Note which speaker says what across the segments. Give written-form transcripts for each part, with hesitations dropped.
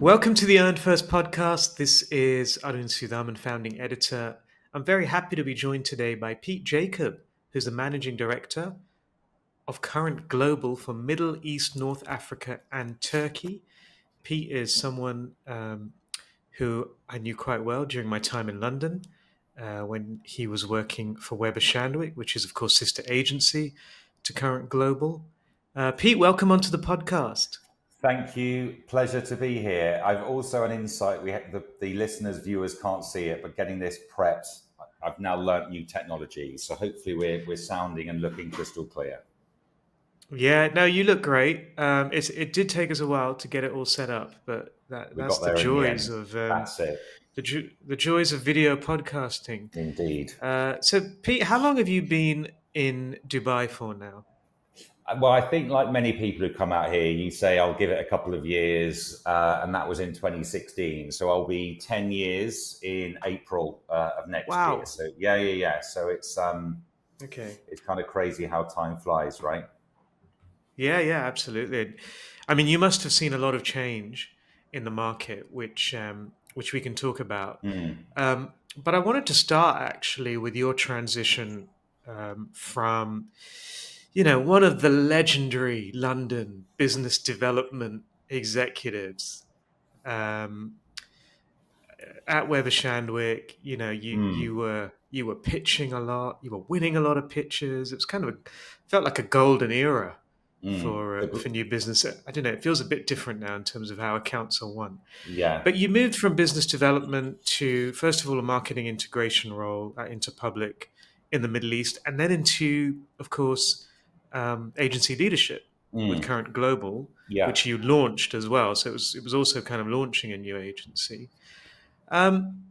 Speaker 1: Welcome to the Earn First podcast. This is Arun Sudhaman, founding editor. I'm very happy to be joined today by Pete Jacob, who's the managing director of Current Global for Middle East, North Africa, and Turkey. Pete is someone who I knew quite well during my time in London when he was working for Weber Shandwick, which is, of course, sister agency to Current Global. Pete, welcome onto the podcast.
Speaker 2: Thank you. Pleasure to be here. I've also an insight. We have the listeners, viewers can't see it, but getting this prepped, I've now learnt new technology. So hopefully we're sounding and looking crystal clear.
Speaker 1: Yeah, no, you look great. It did take us a while to get it all set up, but
Speaker 2: We
Speaker 1: that's
Speaker 2: got
Speaker 1: the
Speaker 2: there in the
Speaker 1: joys
Speaker 2: end.
Speaker 1: of
Speaker 2: That's it.
Speaker 1: the joys of video podcasting.
Speaker 2: Indeed.
Speaker 1: So, Pete, how long have you been in Dubai for now?
Speaker 2: Well, I think like many people who come out here, you say, I'll give it a couple of years. And that was in 2016. So I'll be 10 years in April of next year.
Speaker 1: Wow.
Speaker 2: So yeah. So it's
Speaker 1: Okay.
Speaker 2: it's kind of crazy how time flies, right?
Speaker 1: Yeah, absolutely. I mean, you must have seen a lot of change in the market, which we can talk about.
Speaker 2: Mm.
Speaker 1: But I wanted to start actually with your transition from, one of the legendary London business development executives um, at Weber Shandwick. You were pitching a lot, you were winning a lot of pitches. It was kind of felt like a golden era
Speaker 2: Mm.
Speaker 1: for new business. I don't know. It feels a bit different now in terms of how accounts are won.
Speaker 2: Yeah.
Speaker 1: But you moved from business development to, first of all, a marketing integration role at Interpublic in the Middle East, and then into, of course, agency leadership with
Speaker 2: Mm.
Speaker 1: Current Global,
Speaker 2: Yeah.
Speaker 1: which you launched as well. So it was also kind of launching a new agency. Um,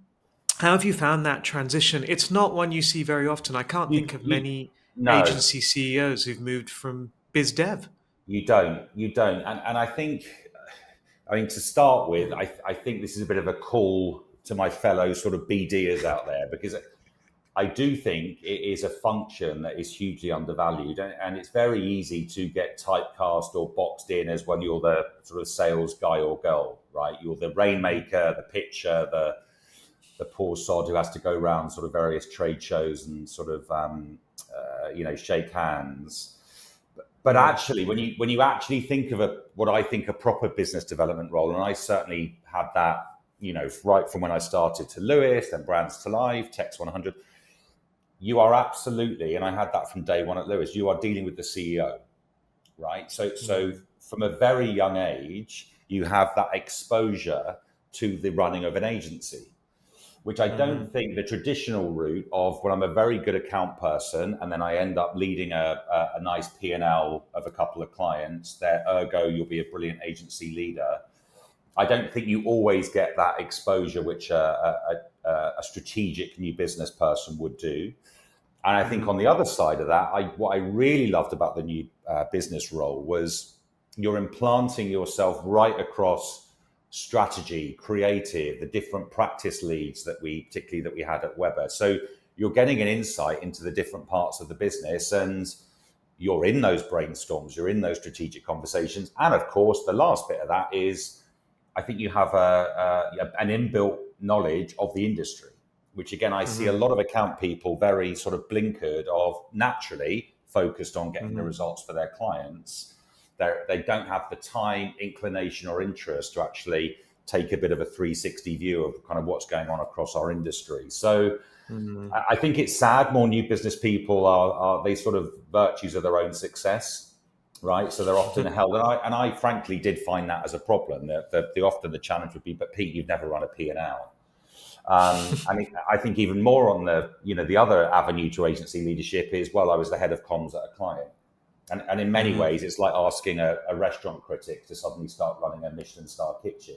Speaker 1: how have you found that transition? It's not one you see very often. I can't think of
Speaker 2: You
Speaker 1: many
Speaker 2: no,
Speaker 1: agency CEOs who've moved from biz dev.
Speaker 2: you don't. And I think, I mean, to start with, I think this is a bit of a call to my fellow sort of BDers out there, because I do think it is a function that is hugely undervalued, and it's very easy to get typecast or boxed in as when you're the sort of sales guy or girl, right? You're the rainmaker, the pitcher, the poor sod who has to go around sort of various trade shows and sort of shake hands. But
Speaker 1: Yeah.
Speaker 2: actually, when you actually think of what I think a proper business development role, and I certainly had that, right from when I started to Lewis, then Brands to Life, Text 100, you are absolutely, and I had that from day one at Lewis, you are dealing with the CEO, right? So from a very young age, you have that exposure to the running of an agency, which I
Speaker 1: Mm-hmm.
Speaker 2: don't think the traditional route of, when I'm a very good account person and then I end up leading a nice P&L of a couple of clients, there, ergo, you'll be a brilliant agency leader. I don't think you always get that exposure which a strategic new business person would do. And I think on the other side of that, what I really loved about the new business role was you're implanting yourself right across strategy, creative, the different practice leads that we had at Weber. So you're getting an insight into the different parts of the business, and you're in those brainstorms, you're in those strategic conversations. And of course, the last bit of that is, I think you have an inbuilt knowledge of the industry, which again, I see a lot of account people very sort of blinkered of, naturally focused on getting the results for their clients. They don't have the time, inclination, or interest to actually take a bit of a 360 view of kind of what's going on across our industry. So I think it's sad. More new business people are they sort of virtues of their own success, right? So they're often held, and I frankly did find that as a problem. That often the challenge would be, but Pete, you've never run a P&L. I think even more on the other avenue to agency leadership is, well, I was the head of comms at a client. And in many ways, it's like asking a restaurant critic to suddenly start running a Michelin star kitchen.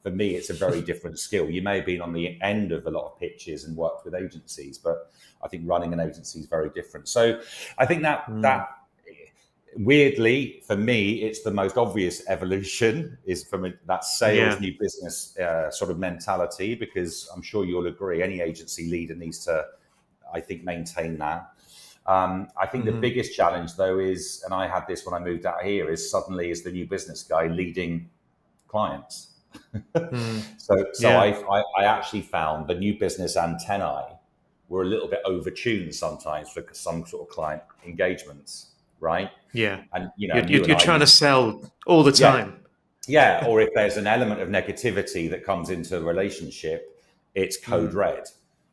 Speaker 2: For me, it's a very different skill. You may have been on the end of a lot of pitches and worked with agencies, but I think running an agency is very different. So I think that weirdly, for me, it's the most obvious evolution is from that sales new business sort of mentality, because I'm sure you'll agree, any agency leader needs to, I think, maintain that. I think the biggest challenge, though, is, and I had this when I moved out here, is suddenly is the new business guy leading clients.
Speaker 1: Mm.
Speaker 2: So
Speaker 1: Yeah.
Speaker 2: I actually found the new business antennae were a little bit overtuned sometimes for some sort of client engagements, right?
Speaker 1: Yeah.
Speaker 2: And
Speaker 1: You're,
Speaker 2: and
Speaker 1: you're,
Speaker 2: you and
Speaker 1: you're
Speaker 2: I
Speaker 1: trying to
Speaker 2: used,
Speaker 1: sell all the
Speaker 2: yeah,
Speaker 1: time.
Speaker 2: yeah. Or if there's an element of negativity that comes into the relationship, it's code
Speaker 1: Mm.
Speaker 2: red.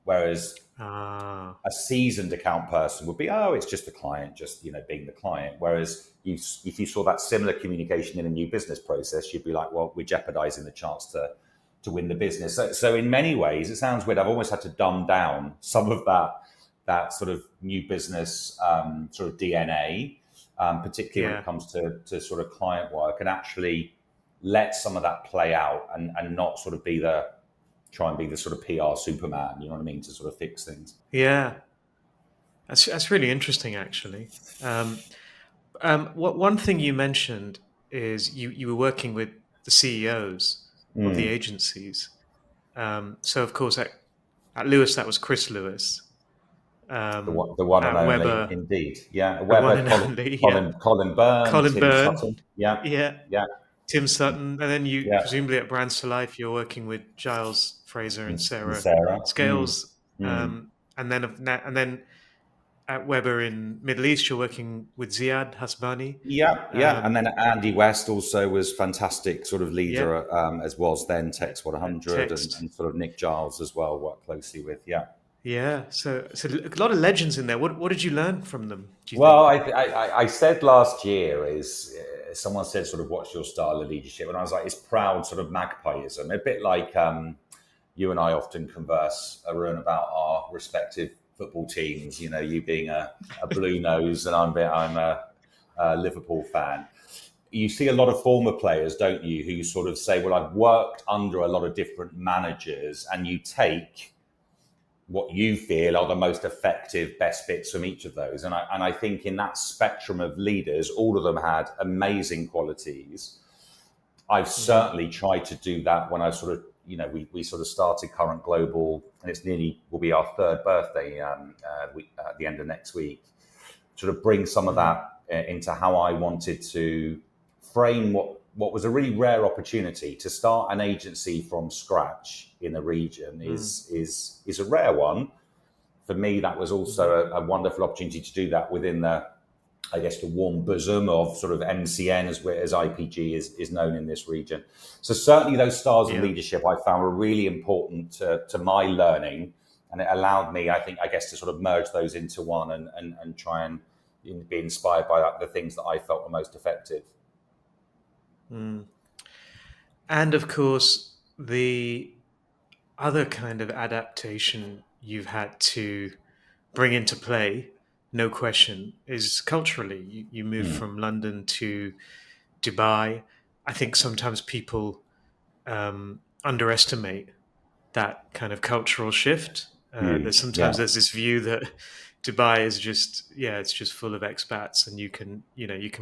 Speaker 2: Whereas
Speaker 1: Ah,
Speaker 2: a seasoned account person would be, oh, it's just the client, just being the client. Whereas if you saw that similar communication in a new business process, you'd be like, well, we're jeopardizing the chance to win the business. So in many ways, it sounds weird. I've almost had to dumb down some of that sort of new business sort of DNA, particularly when
Speaker 1: yeah.
Speaker 2: it comes to sort of client work, and actually let some of that play out and not sort of try and be the sort of PR Superman, you know what I mean, to sort of fix things.
Speaker 1: Yeah. That's really interesting, actually. One thing you mentioned is you were working with the CEOs of the
Speaker 2: Mm.
Speaker 1: agencies. So, of course, at Lewis, that was Chris Lewis.
Speaker 2: The one and
Speaker 1: At
Speaker 2: only,
Speaker 1: Weber,
Speaker 2: indeed. Yeah,
Speaker 1: the one
Speaker 2: Weber,
Speaker 1: and only, yeah.
Speaker 2: Colin Byrne,
Speaker 1: Colin
Speaker 2: Tim
Speaker 1: Byrne,
Speaker 2: Sutton. Yeah,
Speaker 1: yeah.
Speaker 2: yeah,
Speaker 1: Tim Sutton, and then you
Speaker 2: yeah.
Speaker 1: presumably at Brands for Life, you're working with Giles Fraser and
Speaker 2: And
Speaker 1: Sarah
Speaker 2: Sarah.
Speaker 1: Scales,
Speaker 2: Mm.
Speaker 1: and then at Weber in Middle East, you're working with Ziad Hasbani.
Speaker 2: Yeah, yeah. And
Speaker 1: Um,
Speaker 2: then Andy West also was fantastic sort of
Speaker 1: yeah,
Speaker 2: leader, as was then
Speaker 1: at,
Speaker 2: Tex 100,
Speaker 1: Text.
Speaker 2: and sort of Nick Giles as well, worked closely with. Yeah.
Speaker 1: Yeah, so a lot of legends in there. What did you learn from them? Do you
Speaker 2: Well,
Speaker 1: think?
Speaker 2: I said last year is someone said sort of what's your style of leadership, and I was like it's proud sort of magpieism, a bit like you and I often converse, Arun, about our respective football teams. You know, you being a blue nose, and I'm a Liverpool fan. You see a lot of former players, don't you, who sort of say, "Well, I've worked under a lot of different managers," and you take what you feel are the most effective best bits from each of those. And I think in that spectrum of leaders, all of them had amazing qualities. I've
Speaker 1: Mm,
Speaker 2: certainly tried to do that when I sort of, we sort of started Current Global, and it's nearly will be our third birthday at the end of next week. Sort of bring some of
Speaker 1: mm,
Speaker 2: that into how I wanted to frame what was a really rare opportunity to start an agency from scratch in a region
Speaker 1: mm,
Speaker 2: is a rare one. For me, that was also
Speaker 1: mhm.
Speaker 2: a wonderful opportunity to do that within I guess, the warm bosom of sort of MCN, as IPG is known in this region. So certainly those styles of
Speaker 1: Yeah.
Speaker 2: leadership I found were really important to my learning, and it allowed me, I guess, to sort of merge those into one and try and be inspired by the things that I felt were most effective.
Speaker 1: Mm. And of course, the other kind of adaptation you've had to bring into play, no question, is culturally. You moved
Speaker 2: Mm,
Speaker 1: from London to Dubai. I think sometimes people underestimate that kind of cultural shift. There's
Speaker 2: huge,
Speaker 1: sometimes
Speaker 2: yeah.
Speaker 1: there's this view that Dubai is just it's just full of expats, and you can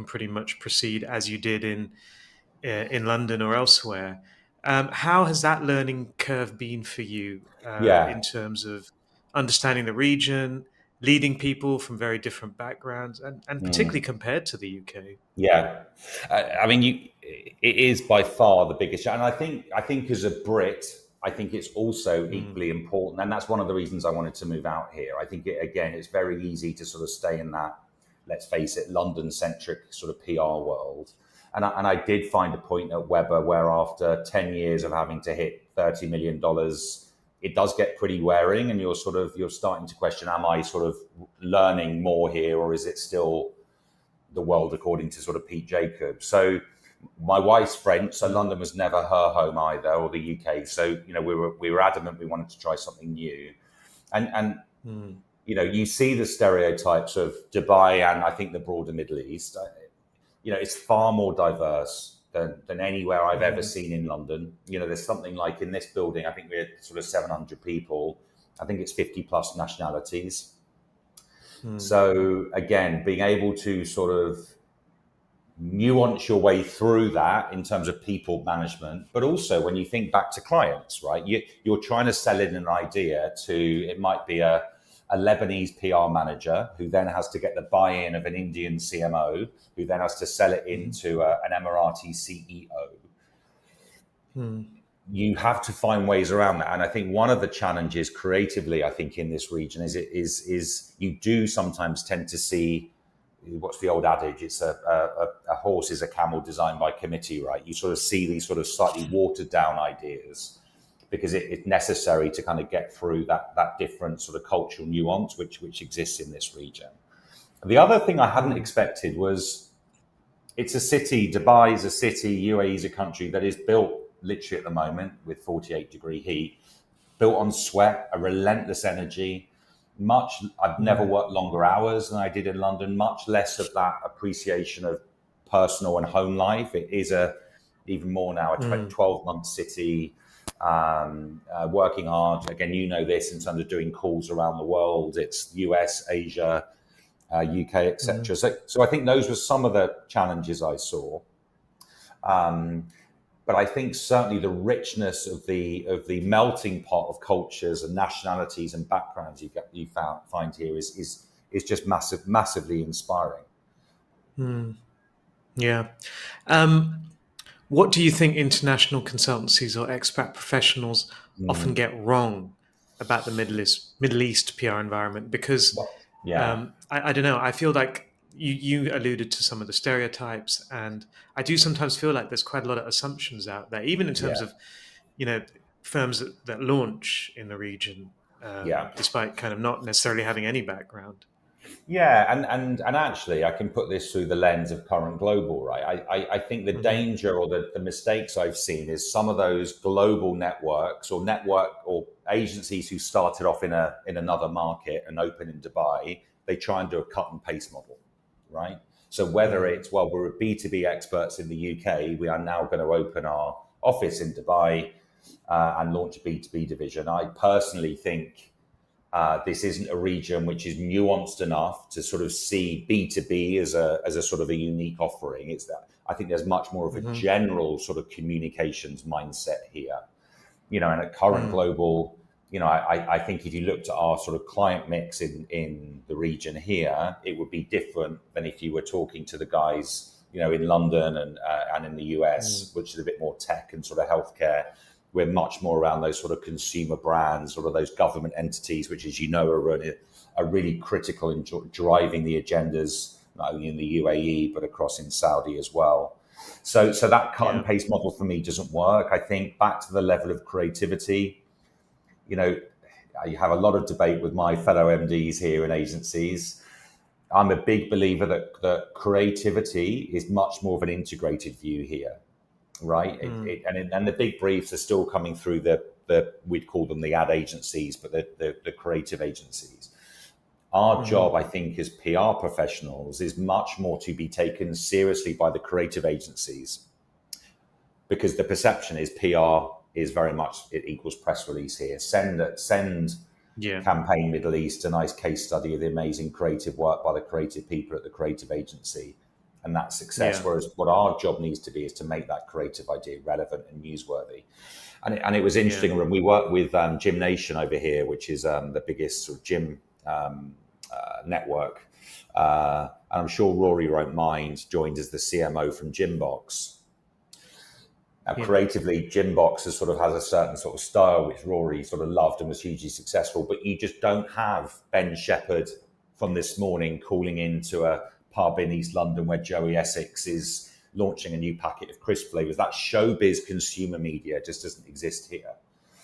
Speaker 1: pretty much proceed as you did in London or elsewhere. How has that learning curve been for you
Speaker 2: Yeah,
Speaker 1: in terms of understanding the region, leading people from very different backgrounds, and particularly compared to the UK?
Speaker 2: yeah. I mean, it is by far the biggest, and I think as a Brit, I think it's also
Speaker 1: Mm,
Speaker 2: equally important, and that's one of the reasons I wanted to move out here. I think again, it's very easy to sort of stay in that, let's face it, London-centric sort of PR world. And I did find a point at Weber where after 10 years of having to hit $30 million, it does get pretty wearing, and you're starting to question, am I sort of learning more here, or is it still the world according to sort of Pete Jacobs? So my wife's French, so
Speaker 1: mm,
Speaker 2: London was never her home either, or the UK. So we were adamant we wanted to try something new, and
Speaker 1: mm,
Speaker 2: you see the stereotypes of Dubai and I think the broader Middle East. It's far more diverse than anywhere I've ever
Speaker 1: mm,
Speaker 2: seen in London. There's something like in this building, I think we're sort of 700 people. I think it's 50 plus nationalities.
Speaker 1: mm,
Speaker 2: So again, being able to sort of nuance your way through that in terms of people management, but also when you think back to clients, right? You're trying to sell in an idea to, it might be a Lebanese PR manager who then has to get the buy-in of an Indian CMO, who then has to sell it
Speaker 1: mm,
Speaker 2: into an Emirati CEO.
Speaker 1: mm.
Speaker 2: you have to find ways around that. And I think one of the challenges creatively, I think, in this region is you do sometimes tend to see, what's the old adage? It's a horse is a camel designed by committee, right? You sort of see these sort of slightly watered down ideas because it's necessary to kind of get through that different sort of cultural nuance which exists in this region. The other thing I hadn't
Speaker 1: Mm.
Speaker 2: expected was it's a city. Dubai is a city. UAE is a country that is built literally at the moment with 48-degree heat, built on sweat, a relentless energy. I've never
Speaker 1: Mm.
Speaker 2: worked longer hours than I did in London. Much less of that appreciation of personal and home life. It is even more now a
Speaker 1: Mm.
Speaker 2: 12-month city. Working hard again. You know this in terms of doing calls around the world. It's US, Asia, UK,
Speaker 1: Mm.
Speaker 2: etc. So I think those were some of the challenges I saw. But I think certainly the richness of the melting pot of cultures and nationalities and backgrounds find here is just massively inspiring.
Speaker 1: Mm. Yeah. What do you think international consultancies or expat professionals often
Speaker 2: Mm.
Speaker 1: get wrong about the Middle East PR environment? Because
Speaker 2: Well, yeah,
Speaker 1: I don't know. I feel like you alluded to some of the stereotypes, and I do sometimes feel like there's quite a lot of assumptions out there, even in terms
Speaker 2: yeah,
Speaker 1: of you know firms that launch in the region,
Speaker 2: yeah.
Speaker 1: despite kind of not necessarily having any background.
Speaker 2: Yeah, and actually, I can put this through the lens of Current Global, right? I think the
Speaker 1: Hmm.
Speaker 2: danger or the mistakes I've seen is some of those global networks or agencies who started off in another market and open in Dubai, they try and do a cut and paste model, right? So whether
Speaker 1: Mm.
Speaker 2: it's, well, we're B2B experts in the UK, we are now going to open our office in Dubai and launch a B2B division. I personally think this isn't a region which is nuanced enough to sort of see B2B as a sort of a unique offering. It's that I think there's much more of a
Speaker 1: Hmm.
Speaker 2: general sort of communications mindset here. And at Current
Speaker 1: Mm.
Speaker 2: Global, I think if you looked at our sort of client mix in the region here, it would be different than if you were talking to the guys, in London and in the
Speaker 1: Mm.
Speaker 2: US, which is a bit more tech and sort of healthcare. We're much more around those sort of consumer brands, sort of those government entities, which, as you know, are really critical in driving the agendas, not only in the UAE, but across in Saudi as well. So that cut and
Speaker 1: Yeah.
Speaker 2: paste model for me doesn't work. I think back to the level of creativity, you know, you have a lot of debate with my fellow MDs here in agencies. I'm a big believer that creativity is much more of an integrated view here, right?
Speaker 1: Mm.
Speaker 2: And the big briefs are still coming through the we'd call them the ad agencies, but the creative agencies. Our
Speaker 1: Hmm.
Speaker 2: job, I think, as PR professionals is much more to be taken seriously by the creative agencies because the perception is PR is very much it equals press release here. Send
Speaker 1: Yeah.
Speaker 2: campaign Middle East a nice case study of the amazing creative work by the creative people at the creative agency, and that's success.
Speaker 1: Yeah.
Speaker 2: Whereas what our job needs to be is to make that creative idea relevant and newsworthy. And it was
Speaker 1: Yeah.
Speaker 2: interesting when we worked with Gym Nation over here, which is the biggest sort of gym network. And I'm sure Rory won't mind, joined as the CMO from Gymbox. Now,
Speaker 1: Yeah.
Speaker 2: creatively, Gymbox has a certain sort of style which Rory sort of loved and was hugely successful. But you just don't have Ben Shepherd from this morning calling into a pub in East London where Joey Essex is launching a new packet of crisp flavors. That showbiz consumer media just doesn't exist here.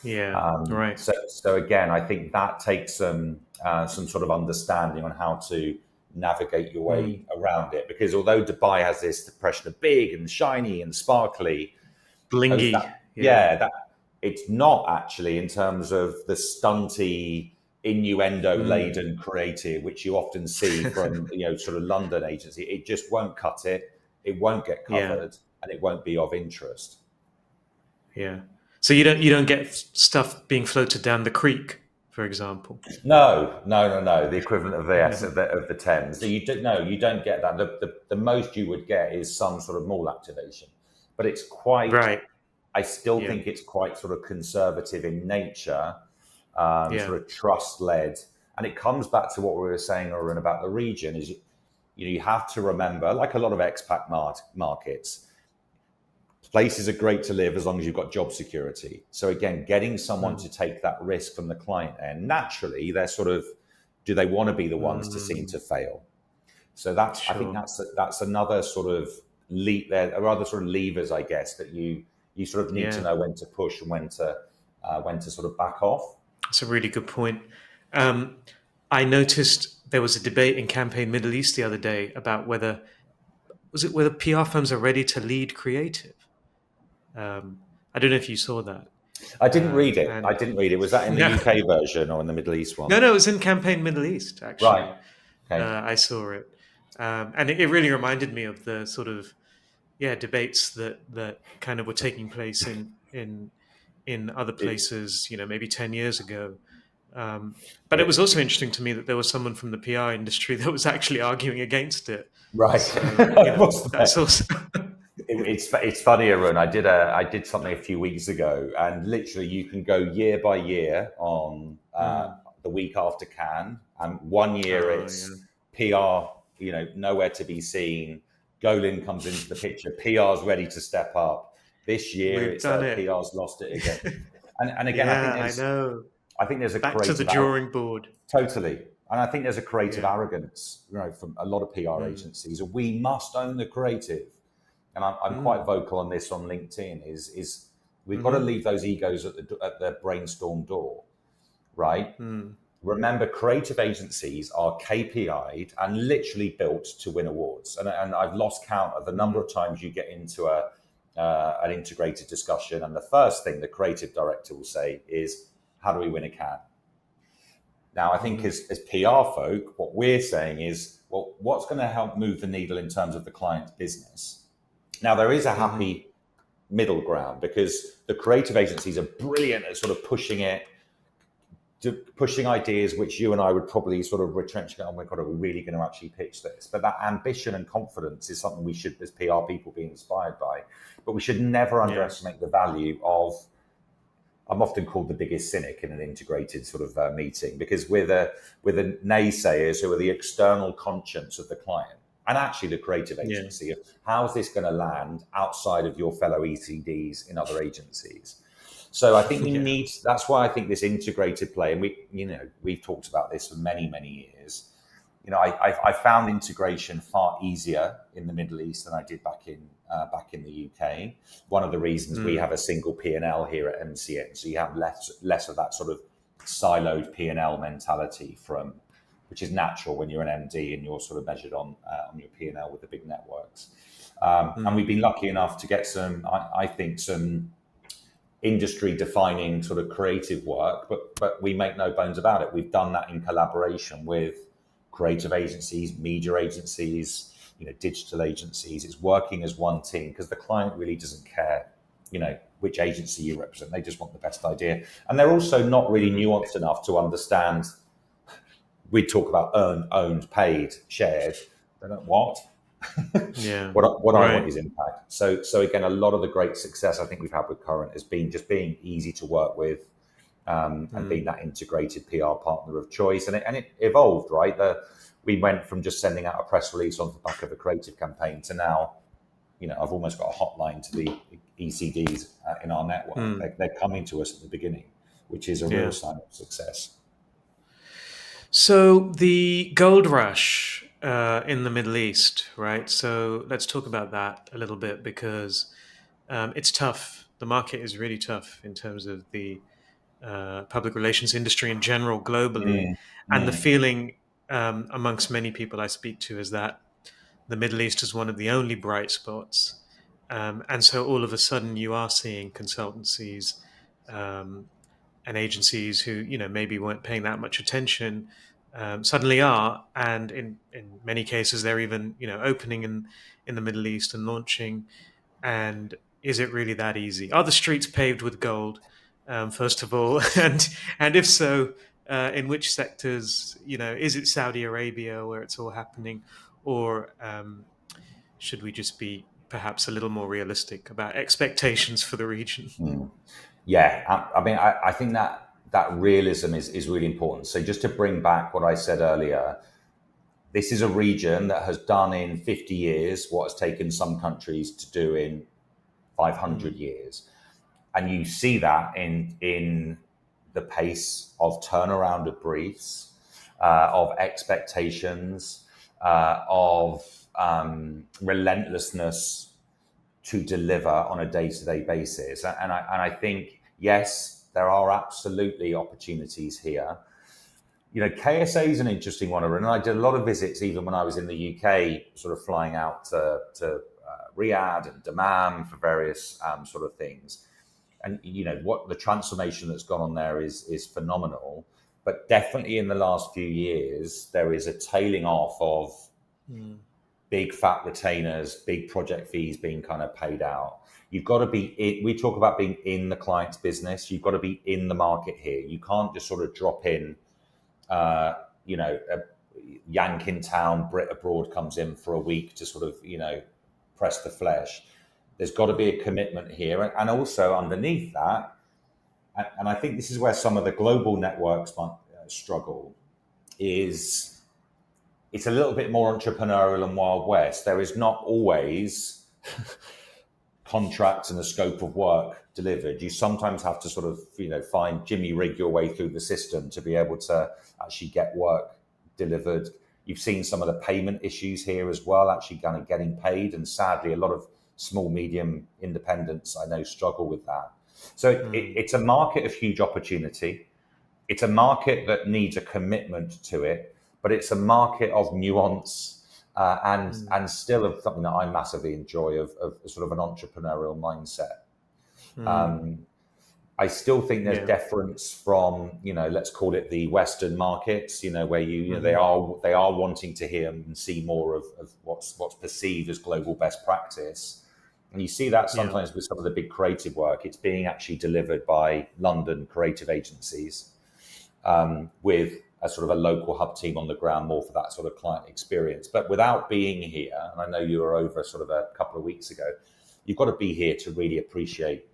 Speaker 1: Yeah. Right.
Speaker 2: So again, I think that takes some sort of understanding on how to navigate your way
Speaker 1: Mm.
Speaker 2: around it. Because although Dubai has this impression of big and shiny and sparkly, as that
Speaker 1: Blingy. Yeah.
Speaker 2: yeah, that it's not actually in terms of the stunty, innuendo
Speaker 1: Mm.
Speaker 2: laden creative, which you often see from sort of London agency. It just won't cut it. It won't get
Speaker 1: Yeah.
Speaker 2: covered, and it won't be of interest.
Speaker 1: Yeah. So you don't get stuff being floated down the creek, for example.
Speaker 2: No. The equivalent of
Speaker 1: Yeah.
Speaker 2: the Thames. You don't get that. The most you would get is some sort of mall activation, but it's quite.
Speaker 1: Right.
Speaker 2: I still
Speaker 1: Yeah.
Speaker 2: think it's quite sort of conservative in nature,
Speaker 1: Yeah.
Speaker 2: sort of trust led, and it comes back to what we were saying, Arun, about the region. Is you have to remember, like a lot of expat markets, Places are great to live as long as you've got job security. So again, getting someone
Speaker 1: Mm,
Speaker 2: to take that risk from the client end, naturally, they're sort of, do they want to be the ones to seem
Speaker 1: mm,
Speaker 2: to fail? So that's, I think
Speaker 1: sure.
Speaker 2: that's another sort of there are other sort of levers, I guess, that you sort of need to
Speaker 1: Yeah,
Speaker 2: know when to push and when to sort of back off.
Speaker 1: that's a really good point. Um, I noticed there was a debate in Campaign Middle East the other day about whether PR firms are ready to lead creative. I don't know if you saw that.
Speaker 2: I didn't read it. I
Speaker 1: And
Speaker 2: didn't read it. Was that in the
Speaker 1: no,
Speaker 2: UK version or in the Middle East
Speaker 1: no,
Speaker 2: one?
Speaker 1: no, it was in Campaign Middle East
Speaker 2: Right.
Speaker 1: actually.
Speaker 2: Okay.
Speaker 1: I saw it, and it really reminded me of the sort of debates that kind of were taking place in other
Speaker 2: It,
Speaker 1: places. Maybe 10 years ago. But it was
Speaker 2: it,
Speaker 1: also interesting to me that there was someone from the PR industry that was actually arguing against it.
Speaker 2: right.
Speaker 1: So
Speaker 2: Was
Speaker 1: that's
Speaker 2: there?
Speaker 1: also
Speaker 2: It's funny, Arun. I did something a few weeks ago, and literally you can go year by year on
Speaker 1: Mm.
Speaker 2: the week after Cannes, and one year
Speaker 1: Oh yeah,
Speaker 2: it's PR, nowhere to be seen. Golin comes into the picture. PR's ready to step up. This year
Speaker 1: we've
Speaker 2: it's
Speaker 1: done it.
Speaker 2: PR's lost it again, and again
Speaker 1: Yeah, I know.
Speaker 2: I think there's a
Speaker 1: Back to the
Speaker 2: creative
Speaker 1: drawing board.
Speaker 2: totally, and I think there's a creative
Speaker 1: Yeah.
Speaker 2: arrogance, from a lot of PR
Speaker 1: Mm.
Speaker 2: agencies. We must own the creative, and I'm quite
Speaker 1: Mm.
Speaker 2: vocal on this on LinkedIn. Is we've got to
Speaker 1: Mm-hmm.
Speaker 2: leave those egos at the brainstorm door, right?
Speaker 1: Mm.
Speaker 2: Remember, creative agencies are KPI'd and literally built to win awards. And I've lost count of the number
Speaker 1: Mm.
Speaker 2: of times you get into an integrated discussion, and the first thing the creative director will say is, "How do we win a Cannes?" Now, I think
Speaker 1: Mm.
Speaker 2: as PR folk, what we're saying is, well, what's going to help move the needle in terms of the client's business? Now, there is a
Speaker 1: Mm-hmm.
Speaker 2: happy middle ground because the creative agencies are brilliant at sort of pushing ideas which you and I would probably sort of retrench. Oh my God, are we really going to actually pitch this? But that ambition and confidence is something we should, as PR people, be inspired by. But we should never
Speaker 1: Yeah.
Speaker 2: underestimate the value of. I'm often called the biggest cynic in an integrated sort of meeting because we're the naysayers who are the external conscience of the client and actually the creative
Speaker 1: Yeah.
Speaker 2: agency of how is this going to land outside of your fellow ECDs in other agencies. So I think we
Speaker 1: Yeah.
Speaker 2: need. That's why I think this integrated play, and we've talked about this for many years. I found integration far easier in the Middle East than I did back in the UK. One of the reasons we
Speaker 1: Mm.
Speaker 2: have a single P&L here at MCN, so you have less of that sort of siloed P&L mentality which is natural when you're an MD and you're sort of measured on your P&L with the big networks. And we've
Speaker 1: Mm.
Speaker 2: been lucky enough to get I think, some industry defining sort of creative work, but we make no bones about it. We've done that in collaboration with creative agencies, media agencies, digital agencies. It's working as one team because the client really doesn't care, which agency you represent. They just want the best idea. And they're also not really
Speaker 1: Mm.
Speaker 2: nuanced enough to understand. We talk about earned, owned, paid, shared. They don't what?
Speaker 1: Yeah.
Speaker 2: What I want
Speaker 1: Right.
Speaker 2: is impact. So again, a lot of the great success I think we've had with Current has been just being easy to work with, and being
Speaker 1: Mm.
Speaker 2: that integrated PR partner of choice. And it evolved, right? We went from just sending out a press release on the back of a creative campaign to now, I've almost got a hotline to the ECDs in our network.
Speaker 1: Mm.
Speaker 2: They're coming to us at the beginning, which is a real
Speaker 1: Yeah.
Speaker 2: sign of success.
Speaker 1: So the gold rush in the Middle East, right? So let's talk about that a little bit because it's tough. The market is really tough in terms of the public relations industry in general, globally,
Speaker 2: Mm,
Speaker 1: and the
Speaker 2: mm,
Speaker 1: feeling amongst many people I speak to is that the Middle East is one of the only bright spots. And so all of a sudden you are seeing consultancies um, and agencies who, maybe weren't paying that much attention, suddenly are. And in many cases, they're even, opening in the Middle East and launching. And is it really that easy? Are the streets paved with gold, first of all? And if so, in which sectors? Is it Saudi Arabia where it's all happening, or should we just be perhaps a little more realistic about expectations for the region?
Speaker 2: mm. Yeah, I mean, I think that realism is really important. So just to bring back what I said earlier, this is a region that has done in 50 years what has taken some countries to do in 500
Speaker 1: Mm.
Speaker 2: years. And you see that in the pace of turnaround of briefs, of expectations, of relentlessness to deliver on a day-to-day basis. And I think, yes, there are absolutely opportunities here. KSA is an interesting one, and I did a lot of visits even when I was in the UK, sort of flying out to Riyadh and Dammam for various sort of things. And what the transformation that's gone on there is phenomenal. But definitely in the last few years, there is a tailing off of
Speaker 1: Mm.
Speaker 2: big fat retainers, big project fees being kind of paid out. You've got to be in, we talk about being in the client's business. You've got to be in the market here. You can't just sort of drop in, uh, a Yank in town, Brit abroad comes in for a week to sort of, press the flesh. There's got to be a commitment here. And also underneath that, and I think this is where some of the global networks might struggle, is it's a little bit more entrepreneurial and Wild West. There is not always contracts and the scope of work delivered. You sometimes have to sort of, find Jimmy rig your way through the system to be able to actually get work delivered. You've seen some of the payment issues here as well, actually kind of getting paid. And sadly, a lot of small, medium independents I know struggle with that. So
Speaker 1: Mm.
Speaker 2: it's a market of huge opportunity. It's a market that needs a commitment to it, but it's a market of nuance,
Speaker 1: Mm.
Speaker 2: and still of something that I massively enjoy of sort of an entrepreneurial mindset.
Speaker 1: Mm.
Speaker 2: Um, I still think there's
Speaker 1: Yeah.
Speaker 2: deference from, let's call it the Western markets, where they
Speaker 1: Hmm.
Speaker 2: are wanting to hear and see more of what's perceived as global best practice. And you see that
Speaker 1: Yeah.
Speaker 2: sometimes with some of the big creative work, it's being actually delivered by London creative agencies, with a sort of a local hub team on the ground, more for that sort of client experience. But without being here, and I know you were over sort of a couple of weeks ago, you've got to be here to really appreciate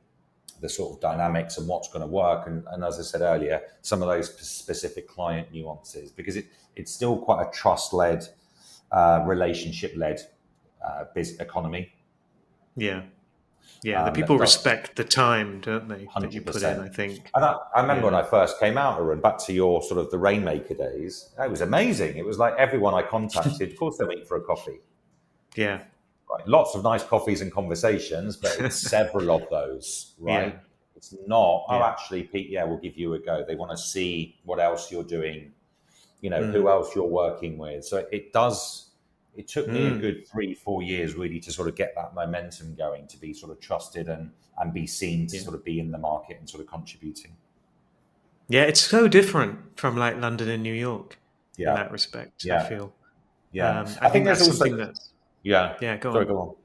Speaker 2: the sort of dynamics and what's going to work. And as I said earlier, some of those specific client nuances, because it's still quite a trust-led, relationship-led business economy.
Speaker 1: Yeah. Yeah. The
Speaker 2: That
Speaker 1: people
Speaker 2: does
Speaker 1: respect the time, don't they, that you put in,
Speaker 2: 100%.
Speaker 1: I think.
Speaker 2: And I remember when
Speaker 1: Yeah.
Speaker 2: I first came out, Arun, back to your sort of the Rainmaker days, it was amazing. It was like everyone I contacted, of course, they meet for a coffee.
Speaker 1: Yeah.
Speaker 2: Right? Lots of nice coffees and conversations, but it's several of those,
Speaker 1: Yeah.
Speaker 2: right? It's not, oh,
Speaker 1: Yeah.
Speaker 2: actually, Pete, yeah, we'll give you a go. They want to see what else you're doing, who
Speaker 1: Mm.
Speaker 2: else you're working with. So it took me a
Speaker 1: Mm.
Speaker 2: good 3-4 years really to sort of get that momentum going, to be sort of trusted and be seen to
Speaker 1: Yeah.
Speaker 2: sort of be in the market and sort of contributing.
Speaker 1: Yeah. It's so different from like London and New York in
Speaker 2: Yeah.
Speaker 1: that respect, I
Speaker 2: Yeah.
Speaker 1: feel.
Speaker 2: Yeah.
Speaker 1: I
Speaker 2: I
Speaker 1: think
Speaker 2: think there's
Speaker 1: that's
Speaker 2: also,
Speaker 1: something that's,
Speaker 2: yeah.
Speaker 1: yeah, go
Speaker 2: Sorry,
Speaker 1: on.
Speaker 2: go on.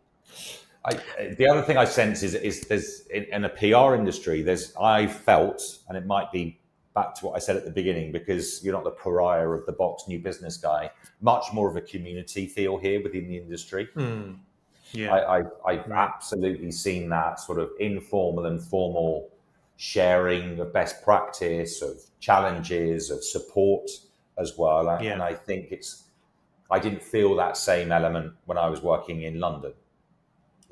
Speaker 2: The other thing I sense is there's in a PR industry, I felt, and it might be back to what I said at the beginning, because you're not the pariah of the box new business guy, much more of a community feel here within the industry.
Speaker 1: Mm. Yeah.
Speaker 2: I've
Speaker 1: Right.
Speaker 2: absolutely seen that sort of informal and formal sharing of best practice, of challenges, of support as well. And
Speaker 1: Yeah.
Speaker 2: I think I didn't feel that same element when I was working in London.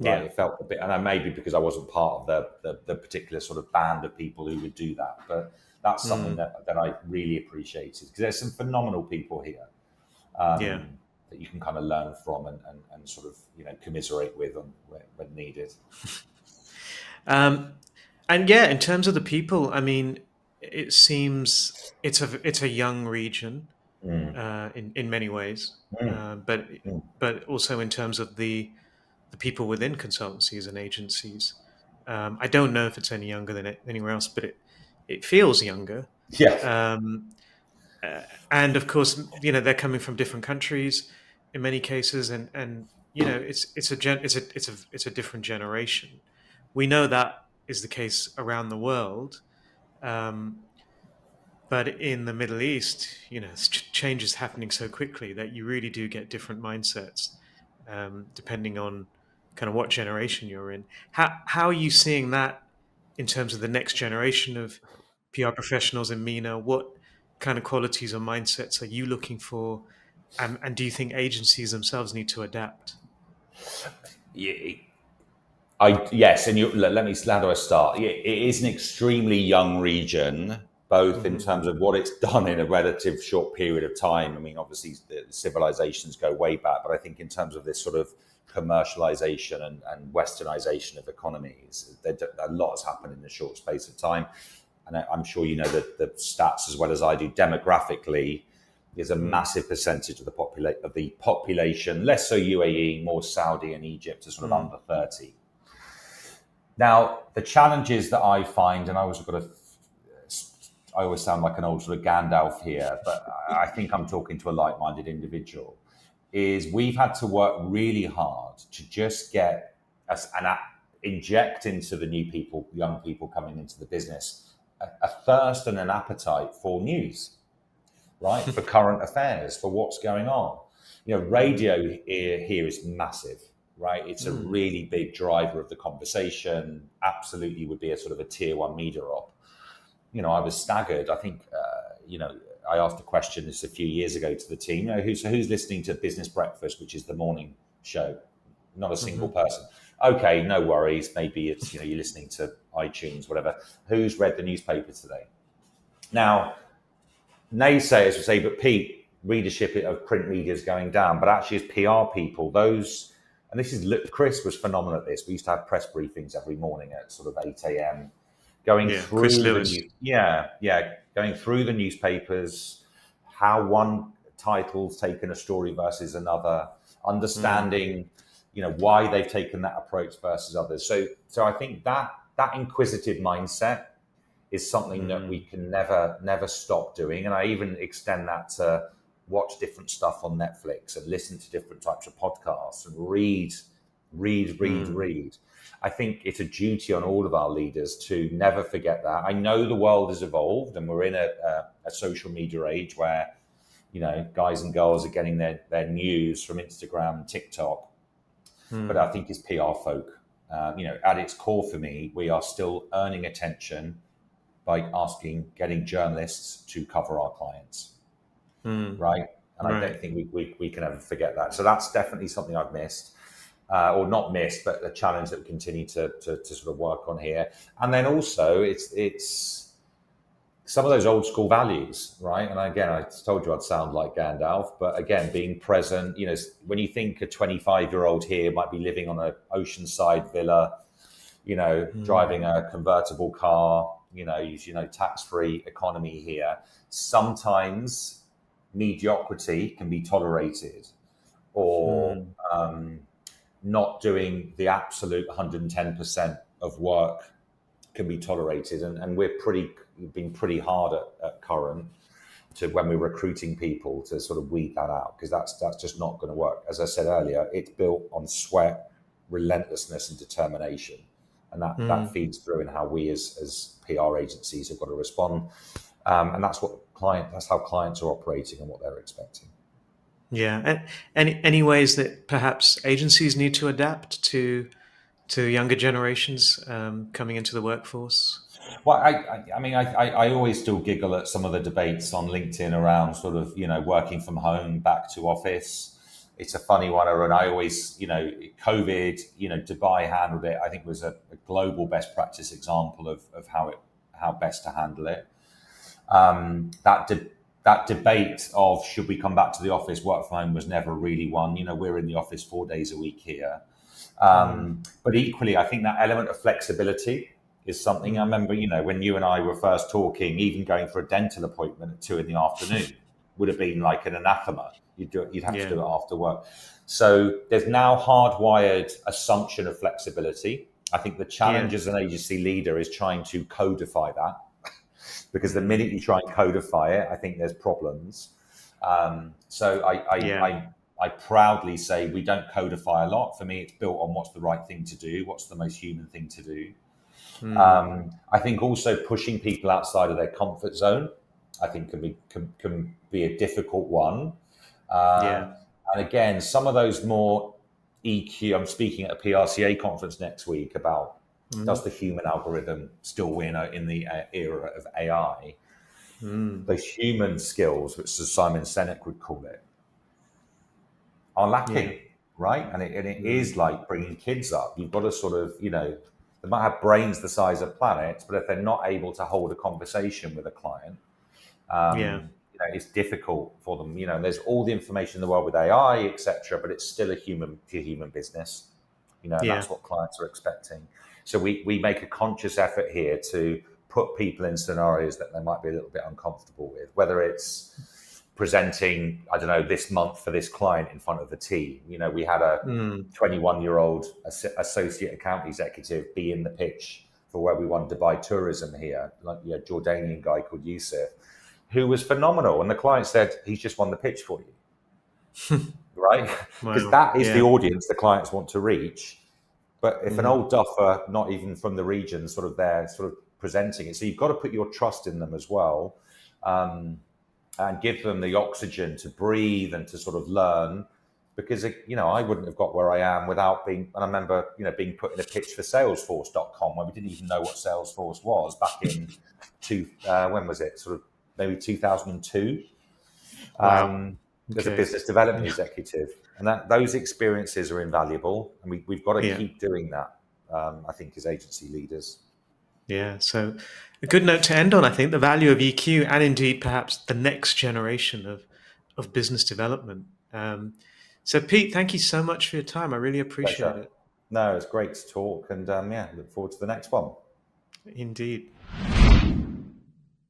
Speaker 2: Right,
Speaker 1: Yeah.
Speaker 2: it felt a bit, and maybe because I wasn't part of the particular sort of band of people who would do that, but that's something
Speaker 1: Mm.
Speaker 2: that I really appreciated, because there's some phenomenal people here,
Speaker 1: Yeah.
Speaker 2: that you can kind of learn from and sort of commiserate with when needed.
Speaker 1: Um, and yeah, in terms of the people, I mean, it seems it's a young region
Speaker 2: Mm,
Speaker 1: in many ways,
Speaker 2: mm, mm.
Speaker 1: but also in terms of the people within consultancies and agencies. I don't know if it's any younger than anywhere else, but it feels younger.
Speaker 2: Yeah,
Speaker 1: Um, and of course, they're coming from different countries in many cases, and it's a different generation. We know that is the case around the world, um, but in the Middle East, change is happening so quickly that you really do get different mindsets, depending on kind of what generation you're in. How are you seeing that in terms of the next generation of PR professionals in MENA? What kind of qualities or mindsets are you looking for? And do you think agencies themselves need to adapt?
Speaker 2: yeah. Yes, and let me. How do I start? It is an extremely young region, both in
Speaker 1: Hmm.
Speaker 2: terms of what it's done in a relative short period of time. I mean, obviously, the civilizations go way back, but I think in terms of this sort of commercialization and westernization of economies, a lot has happened in a short space of time. And I'm sure you know the stats as well as I do. Demographically, there's a massive percentage of the population, less so UAE, more Saudi and Egypt, are sort of under 30. Now, the challenges that I find, and I always sound like an old sort of Gandalf here, but I think I'm talking to a like-minded individual, is we've had to work really hard to just get us and inject into the new people, young people coming into the business, a thirst and an appetite for news, right? For current affairs, for what's going on. Radio here is massive, right? It's a really big driver of the conversation. Absolutely would be a sort of a tier one media op. I was staggered. I think, I asked a question this a few years ago to the team. Who's listening to Business Breakfast, which is the morning show? Not a single person. Okay, no worries. Maybe it's you're listening to iTunes, whatever. Who's read the newspaper today? Now, naysayers would say, but Pete, readership of print media is going down. But actually, as PR people, and this is Chris was phenomenal at this. We used to have press briefings every morning at sort of 8 a.m. going
Speaker 1: Yeah, Chris
Speaker 2: through the
Speaker 1: Lewis.
Speaker 2: news. Yeah, going through the newspapers, how one title's taken a story versus another, understanding, why they've taken that approach versus others. So I think that inquisitive mindset is something that we can never stop doing. And I even extend that to watch different stuff on Netflix and listen to different types of podcasts and read. I think it's a duty on all of our leaders to never forget that. I know the world has evolved and we're in a social media age where, guys and girls are getting their news from Instagram, TikTok. But I think as PR folk, at its core for me, we are still earning attention by getting journalists to cover our clients, right? And I don't think we can ever forget that. So that's definitely something I've missed, or not missed, but a challenge that we continue to sort of work on here. And then also it's some of those old school values, right? And again, I told you I'd sound like Gandalf, but again, being present, when you think a 25-year-old here might be living on an oceanside villa, driving a convertible car, tax-free economy here. Sometimes mediocrity can be tolerated, or not doing the absolute 110% of work can be tolerated. And we've been pretty hard at Current to, when we're recruiting people, to sort of weed that out, because that's just not going to work. As I said earlier, it's built on sweat, relentlessness, and determination. And that feeds through in how we as PR agencies have got to respond. And that's how clients are operating and what they're expecting.
Speaker 1: Yeah. And any ways that perhaps agencies need to adapt to younger generations coming into the workforce?
Speaker 2: Well, I always still giggle at some of the debates on LinkedIn around sort of, working from home, back to office. It's a funny one, and I always, COVID, Dubai handled it. I think was a global best practice example of how best to handle it. That debate of should we come back to the office, work from home, was never really one. We're in the office 4 days a week here, but equally, I think that element of flexibility is something. I remember, when you and I were first talking, even going for a dental appointment at 2 PM would have been like an anathema. You'd have to do it after work. So there's now hardwired assumption of flexibility. I think the challenge as an agency leader is trying to codify that, because the minute you try and codify it, I think there's problems. So I proudly say we don't codify a lot. For me, it's built on what's the right thing to do, what's the most human thing to do. I think also pushing people outside of their comfort zone, I think can be a difficult one. And again, some of those more EQ, I'm speaking at a PRCA conference next week about does the human algorithm still win in the era of AI? Those human skills, which Simon Sinek would call it, are lacking. right? And it is
Speaker 1: Mm.
Speaker 2: like bringing kids up. You've got to sort of, they might have brains the size of planets, but if they're not able to hold a conversation with a client,
Speaker 1: Yeah.
Speaker 2: it's difficult for them. There's all the information in the world with AI, etc., but it's still a human to human business, and
Speaker 1: Yeah.
Speaker 2: that's what clients are expecting. So we make a conscious effort here to put people in scenarios that they might be a little bit uncomfortable with, whether it's presenting, I don't know, this month for this client in front of the team. We had a
Speaker 1: Mm.
Speaker 2: 21-year-old associate account executive be in the pitch for where we wanted to buy tourism here, like Jordanian guy called Yusuf, who was phenomenal. And the client said, he's just won the pitch for you, right? Because
Speaker 1: Wow.
Speaker 2: that is the
Speaker 1: Yeah.
Speaker 2: audience the clients want to reach. But if an
Speaker 1: Mm.
Speaker 2: old duffer, not even from the region, sort of there, sort of presenting it, so you've got to put your trust in them as well, and give them the oxygen to breathe and to sort of learn. Because I wouldn't have got where I am without being. And I remember, being put in a pitch for Salesforce.com when we didn't even know what Salesforce was back in when was it? Sort of maybe 2002.
Speaker 1: Wow.
Speaker 2: As a
Speaker 1: Okay.
Speaker 2: business development
Speaker 1: Yeah.
Speaker 2: executive, and that those experiences are invaluable, and we've got to
Speaker 1: Yeah.
Speaker 2: keep doing that. I think as agency leaders.
Speaker 1: Yeah. So a good note to end on, I think, the value of EQ and indeed perhaps the next generation of business development. So Pete, thank you so much for your time. I really appreciate
Speaker 2: Pleasure.
Speaker 1: it.
Speaker 2: No, it's great to talk, and look forward to the next one.
Speaker 1: Indeed.